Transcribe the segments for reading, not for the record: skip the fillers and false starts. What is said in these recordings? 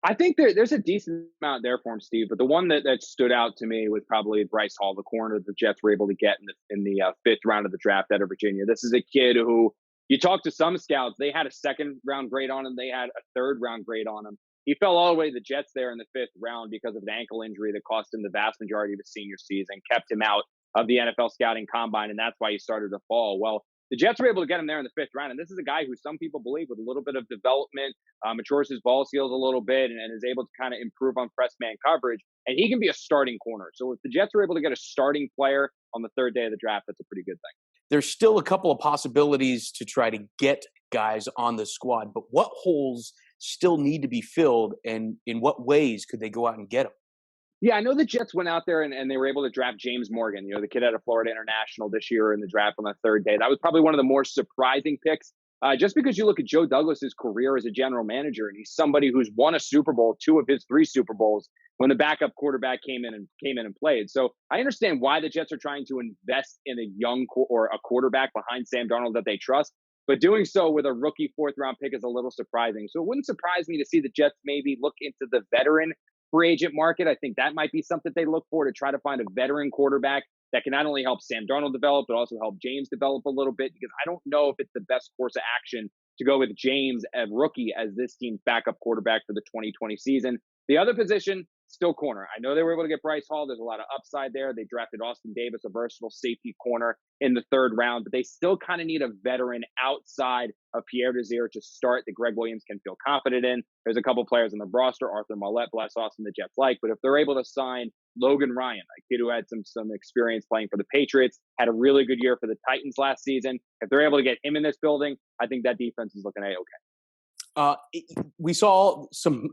I think there's a decent amount there for him, Steve. But the one that stood out to me was probably Bryce Hall, the corner the Jets were able to get in the fifth round of the draft out of Virginia. This is a kid who you talk to some scouts, they had a second round grade on him, they had a third round grade on him. He fell all the way to the Jets there in the fifth round because of an ankle injury that cost him the vast majority of his senior season, kept him out of the NFL scouting combine, and that's why he started to fall. Well, the Jets were able to get him there in the fifth round, and this is a guy who some people believe with a little bit of development matures his ball skills a little bit, and is able to kind of improve on press man coverage. And he can be a starting corner. So if the Jets are able to get a starting player on the third day of the draft, that's a pretty good thing. There's still a couple of possibilities to try to get guys on the squad, but what holes still need to be filled, and in what ways could they go out and get them? Yeah, I know the Jets went out there and they were able to draft James Morgan, the kid out of Florida International this year in the draft on the third day. That was probably one of the more surprising picks. Just because you look at Joe Douglas's career as a general manager, and he's somebody who's won a Super Bowl, two of his three Super Bowls, when the backup quarterback came in and played. So I understand why the Jets are trying to invest in a young or a quarterback behind Sam Darnold that they trust. But doing so with a rookie fourth round pick is a little surprising. So it wouldn't surprise me to see the Jets maybe look into the veteran free agent market. I think that might be something they look for, to try to find a veteran quarterback that can not only help Sam Darnold develop, but also help James develop a little bit, because I don't know if it's the best course of action to go with James, a rookie, as this team's backup quarterback for the 2020 season. The other position, still corner. I know they were able to get Bryce Hall. There's a lot of upside there. They drafted Austin Davis, a versatile safety corner, in the third round, but they still kind of need a veteran outside of Pierre Desir to start that Greg Williams can feel confident in. There's a couple players on the roster, Arthur Maulet, bless Austin, the Jets like, but if they're able to sign Logan Ryan, a kid who had some experience playing for the Patriots, had a really good year for the Titans last season, if they're able to get him in this building, I think that defense is looking A-okay. We saw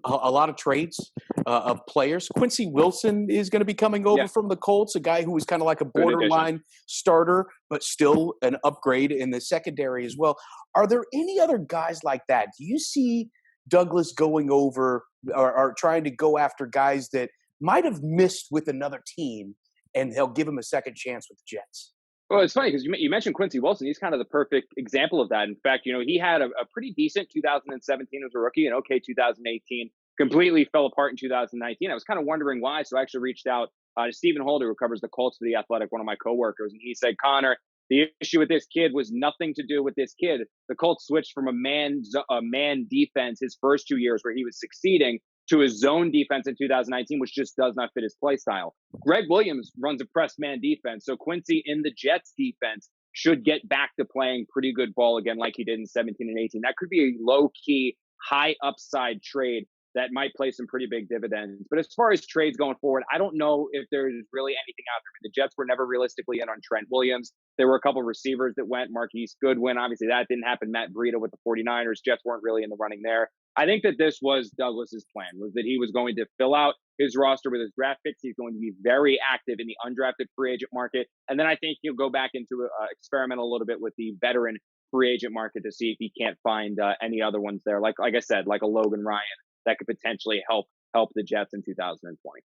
a lot of trades of players. Quincy Wilson is going to be coming over from the Colts, a guy who was kind of like a borderline starter, but still an upgrade in the secondary as well. Are there any other guys like that? Do you see Douglas going over or trying to go after guys that might have missed with another team, and they'll give him a second chance with the Jets? Well, it's funny because you mentioned Quincy Wilson. He's kind of the perfect example of that. In fact, he had a pretty decent 2017 as a rookie, and okay 2018. Completely fell apart in 2019. I was kind of wondering why, so I actually reached out to Stephen Holder, who covers the Colts for The Athletic, one of my coworkers, and he said, Connor, the issue with this kid was nothing to do with this kid. The Colts switched from a man defense his first 2 years where he was succeeding to his zone defense in 2019, which just does not fit his play style. Greg Williams runs a press man defense, so Quincy in the Jets defense should get back to playing pretty good ball again like he did in 17 and 18. That could be a low-key, high-upside trade that might play some pretty big dividends. But as far as trades going forward, I don't know if there's really anything out there. The Jets were never realistically in on Trent Williams. There were a couple of receivers that went. Marquise Goodwin, obviously that didn't happen. Matt Breida with the 49ers. Jets weren't really in the running there. I think that this was Douglas's plan, was that he was going to fill out his roster with his draft picks. He's going to be very active in the undrafted free agent market. And then I think he'll go back into experiment a little bit with the veteran free agent market to see if he can't find any other ones there. Like I said, like a Logan Ryan that could potentially help the Jets in 2020.